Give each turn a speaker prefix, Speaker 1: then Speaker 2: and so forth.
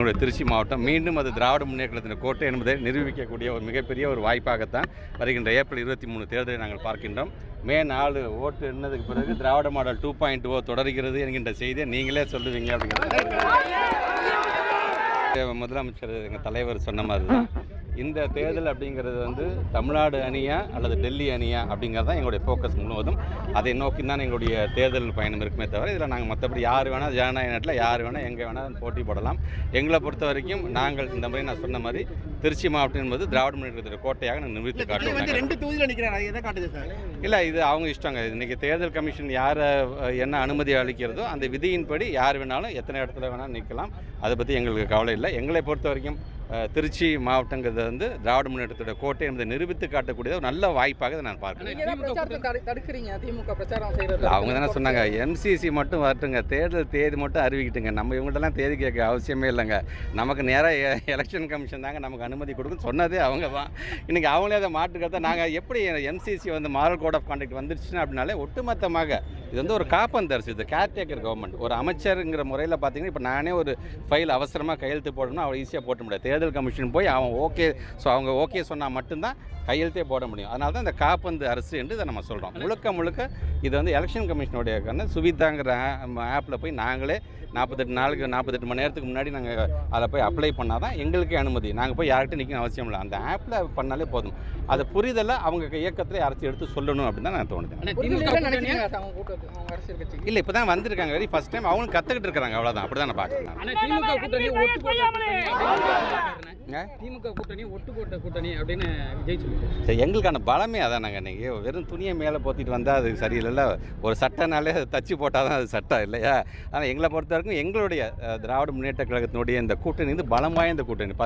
Speaker 1: திருச்சி மாவட்டம் மீண்டும் அது திராவிட முன்னேற்றத்தின் கோட்டை என்பதை நிரூபிக்கக்கூடிய ஒரு மிகப்பெரிய ஒரு வாய்ப்பாகத்தான் வருகின்ற ஏப்ரல் 23 தேர்தலை நாங்கள் பார்க்கின்றோம். மே 4 ஓட்டு எண்ணதுக்கு பிறகு திராவிட மாடல் 2.0 தொடர்கிறது என்கின்ற செய்தியை நீங்களே சொல்லுவீங்க அப்படிங்கிறது முதலமைச்சர் எங்கள் தலைவர் சொன்ன மாதிரி தான். இந்த தேர்தல் அப்படிங்கிறது வந்து தமிழ்நாடு அணியா அல்லது டெல்லி அணியா அப்படிங்கிறது தான் எங்களுடைய ஃபோக்கஸ் முழுவதும். அதை நோக்கி தான் எங்களுடைய தேர்தல் பயணம் இருக்குமே தவிர இதில் நாங்கள் மற்றபடி யார் வேணால் ஜனநாயக நாட்டில் யார் வேணால் எங்கே வேணால் போட்டி போடலாம். எங்களை பொறுத்த வரைக்கும் நாங்கள் இந்த மாதிரி நான் சொன்ன மாதிரி திருச்சி மாவட்டம் என்பது திராவிட முன்னேற்றத்தின் கோட்டையாக நாங்கள் நிறுத்தி காட்டுவோம். இல்லை, இது அவங்க இஷ்டங்க. இன்றைக்கி தேர்தல் கமிஷன் யாரை என்ன அனுமதி அளிக்கிறதோ அந்த விதியின்படி யார் வேணாலும் எத்தனை இடத்துல வேணாலும் நிற்கலாம். அதை பற்றி எங்களுக்கு கவலை இல்லை. எங்களை பொறுத்த வரைக்கும் திருச்சி மாவட்டங்கிறது வந்து திராவிட முன்னேற்றத்தோட கோட்டை என்பதை நிரூபித்து காட்டக்கூடிய ஒரு நல்ல வாய்ப்பாக இதை நான் பார்க்குறேன். அவங்க தானே சொன்னாங்க எம்சிசி மட்டும் வரட்டுங்க, தேர்தல் தேதி மட்டும் அறிவிக்கிட்டுங்க, நம்ம இவங்கள்ட்டலாம் தேதி கேட்க அவசியமே இல்லைங்க, நமக்கு நேராக எலெக்ஷன் கமிஷன் தாங்க நமக்கு அனுமதி கொடுக்குன்னு சொன்னதே அவங்க தான். இன்றைக்கி அவங்களே அதை மாற்றுக்கிறத நாங்கள் எப்படி எம்சிசி வந்து மாரல் கோட் ஆஃப் கான்டக்ட் வந்துடுச்சுன்னா அப்படின்னாலே ஒட்டுமொத்தமாக இது வந்து ஒரு காப்பந்தரிசி, இது கேர்டேக்கர் கவர்மெண்ட். ஒரு அமைச்சருங்கிற முறையில் பார்த்தீங்கன்னா இப்போ நானே ஒரு ஃபைல் அவசரமாக கையெழுத்து போடணும்னா அவள் ஈஸியாக போட்ட முடியாது. தேர்தல் கமிஷன் போய் அவன் ஓகே அவங்க ஓகே சொன்னால் மட்டும்தான் கையெழுத்தே போட முடியும். அதனால தான் இந்த காப்பந்து அரசு என்று இதை நம்ம சொல்கிறோம். முழுக்க இது வந்து எலெக்ஷன் கமிஷனுடைய சுவிதாங்கிற ஆப்பில் போய் நாங்களே 48 மணி நேரத்துக்கு முன்னாடி நாங்கள் அதில் போய் அப்ளை பண்ணால் தான் எங்களுக்கே அனுமதி. நாங்கள் போய் யார்கிட்ட நிற்கணும் அவசியம் இல்லை, அந்த ஆப்பில் பண்ணாலே போதும். அதை புரிதலை அவங்க இயக்கத்தில் யாராச்சும் எடுத்து சொல்லணும் அப்படின்னு தான் நான் தோணுது. இல்லை, இப்போ தான் வந்திருக்காங்க, வெரி ஃபர்ஸ்ட் டைம் அவங்களும் கற்றுக்கிட்டு இருக்கிறாங்க, அவ்வளோதான். அப்படி தான் நான் பார்க்குறேன்.
Speaker 2: திமுக கூட்டணி ஒட்டு போட்ட கூட்டணி அப்படின்னு விஜய் சொல்லி
Speaker 1: சரி, எங்களுக்கான பலமே அதான். நாங்கள் இன்றைக்கி வெறும் துணியை மேலே போத்திட்டு வந்தால் அது சரியில்லை. ஒரு சட்டைனாலே தச்சு போட்டால் தான் அது சட்டம் இல்லையா? ஆனால் எங்களை பொறுத்த வரைக்கும் எங்களுடைய திராவிட முன்னேற்ற கழகத்தினுடைய இந்த கூட்டணி வந்து பலம் வாய்ந்த கூட்டணி.